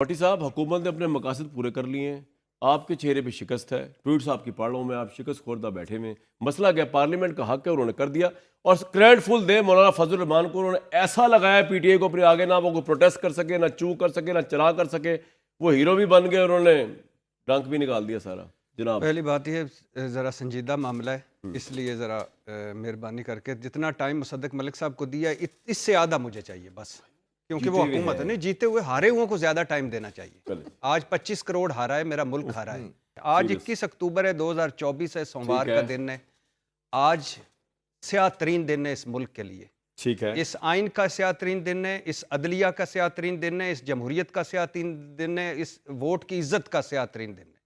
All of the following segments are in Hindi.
भट्टी साहब, हुकूमत ने अपने मकासद पूरे कर लिए हैं। आपके चेहरे पे शिकस्त है, ट्वीट्स आपकी पढ़ रहा हूँ मैं, आप शिकस्त खोरदा बैठे हुए। मसला क्या, पार्लियामेंट का हक है, उन्होंने कर दिया। और क्रेडिट फुल दे मौलाना फजल रहमान को, उन्होंने ऐसा लगाया पीटीआई को अपने आगे, ना वो कोई प्रोटेस्ट कर सके, ना चू कर सके, ना चला कर सके। वो हीरो भी बन गए, उन्होंने डंक भी निकाल दिया सारा। जनाब, पहली बात यह ज़रा संजीदा मामला है, इसलिए ज़रा मेहरबानी करके जितना टाइम मुसद्दक मलिक साहब को दिया इससे आधा मुझे चाहिए बस, क्योंकि वो हुकूमत है। नहीं, जीते हुए हारे हुओं को ज़्यादा टाइम देना चाहिए। आज 25 करोड़ हारा है, मेरा मुल्क हारा है। आज 21 अक्टूबर है, 2024 है, सोमवार का दिन है। आज स्याह तरीन दिन है इस मुल्क के लिए। ठीक है, इस आइन का स्याह तरीन दिन है, इस अदलिया का स्याह तरीन दिन है, इस जमहूरियत का स्याह तरीन दिन है, इस वोट की इज्जत का स्याह तरीन दिन है।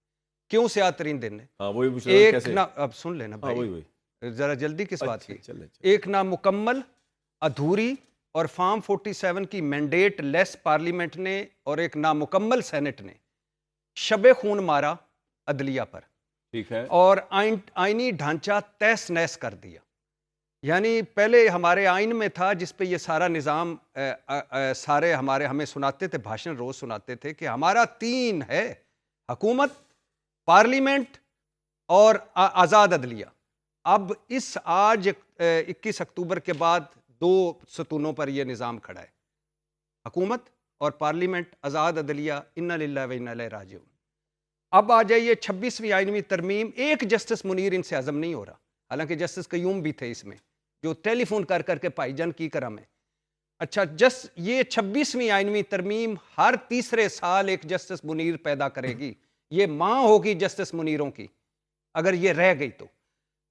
क्यों स्याह तरीन दिन है? हाँ वही पूछ एक कैसे? ना, अब सुन लेना भाई, वही जरा जल्दी किस बात की? चले। एक ना मुकम्मल, अधूरी और फार्म 47 की मैंडेट लेस पार्लियामेंट ने और एक नामुकम्मल सेनेट ने शबे खून मारा अदलिया पर। ठीक है, और आईनी ढांचा तहस नहस कर दिया। यानी पहले हमारे आइन में था, जिस पे ये सारा निज़ाम सारे हमें सुनाते थे, भाषण रोज सुनाते थे कि हमारा 3 है, हुकूमत, पार्लियामेंट और आज़ाद अदलिया। अब इस आज 21 अक्टूबर के बाद 2 सतूनों पर यह निज़ाम खड़ा है, हुकूमत और पार्लियामेंट, आज़ाद अदलिया, इन्ना लिल्लाहि व इन्ना इलैहि राजिऊन। अब आ जाइए 26वीं आइनवी तरमीम, एक जस्टिस मुनीर इनसे हजम नहीं हो रहा, हालांकि जस्टिस कयूम भी थे इसमें, जो टेलीफोन कर करके भाईजान की करम है। अच्छा, ये 26वीं आइनवी तरमीम हर तीसरे साल एक जस्टिस मुनीर पैदा करेगी। ये मां होगी जस्टिस मुनीरों की, अगर ये रह गई तो।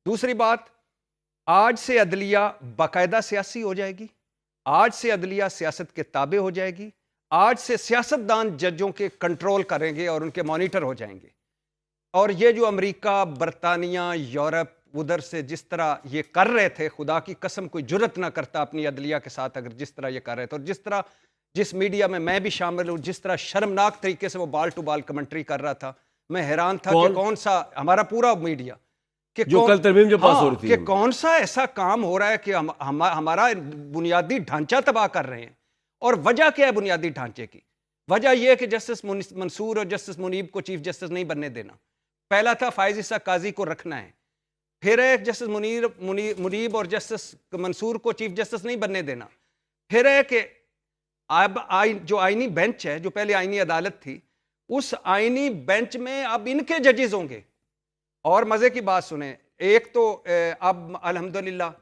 दूसरी बात, आज से अदलिया बाकायदा सियासी हो जाएगी। आज से अदलिया सियासत के ताबे हो जाएगी। आज से सियासतदान जजों के कंट्रोल करेंगे और उनके मॉनिटर हो जाएंगे। और ये जो अमेरिका, बरतानिया, यूरोप उधर से जिस तरह ये कर रहे थे, खुदा की कसम कोई जुर्रत ना करता अपनी अदलिया के साथ, अगर जिस तरह ये कर रहे थे, और जिस तरह जिस मीडिया में मैं भी शामिल हूँ, जिस तरह शर्मनाक तरीके से वो बाल टू बाल कमेंट्री कर रहा था, मैं हैरान था कि कौन सा हमारा पूरा मीडिया कि जो कल तरमीम जो पास हो रही थी, कि कौन सा ऐसा काम हो रहा है कि हमारा बुनियादी ढांचा तबाह कर रहे हैं। और वजह क्या है बुनियादी ढांचे की? वजह यह है कि जस्टिस मंसूर और जस्टिस मुनीब को चीफ जस्टिस नहीं बनने देना। पहला था फायज इसा काजी को रखना है, फिर है जस्टिस मुनीब और जस्टिस मंसूर को चीफ जस्टिस नहीं बनने देना, फिर है कि अब जो आईनी बेंच है, जो पहले आईनी अदालत थी, उस आईनी बेंच में अब इनके जजेस होंगे। और मजे की बात सुने, एक तो अब अल्हम्दुलिल्लाह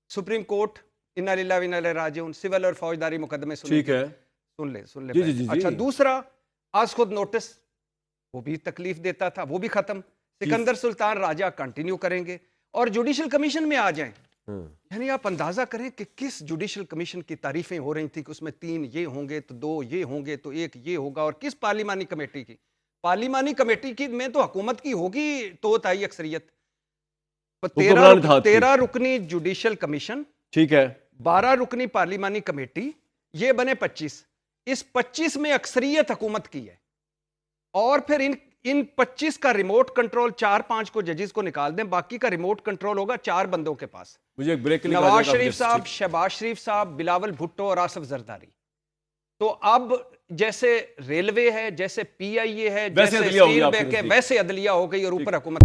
सुप्रीम कोर्ट इन्ना लिल्लाहि व इन्ना इलैहि राजिऊन सिविल और फौजदारी मुकदमे ठीक है, सुन ले जी, जी, जी, अच्छा, जी। दूसरा आज खुद नोटिस, वो भी तकलीफ देता था, वो भी खत्म। सिकंदर सुल्तान राजा कंटिन्यू करेंगे और जुडिशल कमीशन में आ जाएं। यानी आप अंदाजा करें कि किस जुडिशल कमीशन की तारीफें हो रही थी कि उसमें 3 ये होंगे तो 2 ये होंगे तो 1 ये होगा, और किस पार्लिमानी कमेटी की, पार्लिमानी कमेटी की में तो हुकूमत की होगी तो ताई अक्सरियत। 13 रुकनी जुडिशल कमीशन, ठीक है, 12 रुकनी पार्लिमानी कमेटी, ये बने 25। इस 25 में अक्सरियत हुकूमत की है। और फिर इन 25 का रिमोट कंट्रोल 4-5 को जजेस को निकाल दें, बाकी का रिमोट कंट्रोल होगा 4 बंदों के पास। मुझे एक ब्रेक, नवाज शरीफ साहब, शहबाज शरीफ साहब, बिलावल भुट्टो और आसिफ जरदारी। तो अब जैसे रेलवे है, जैसे पीआईए है, जैसे स्टील बैंक है, वैसे अदलिया हो गई और ऊपर हुकूमत।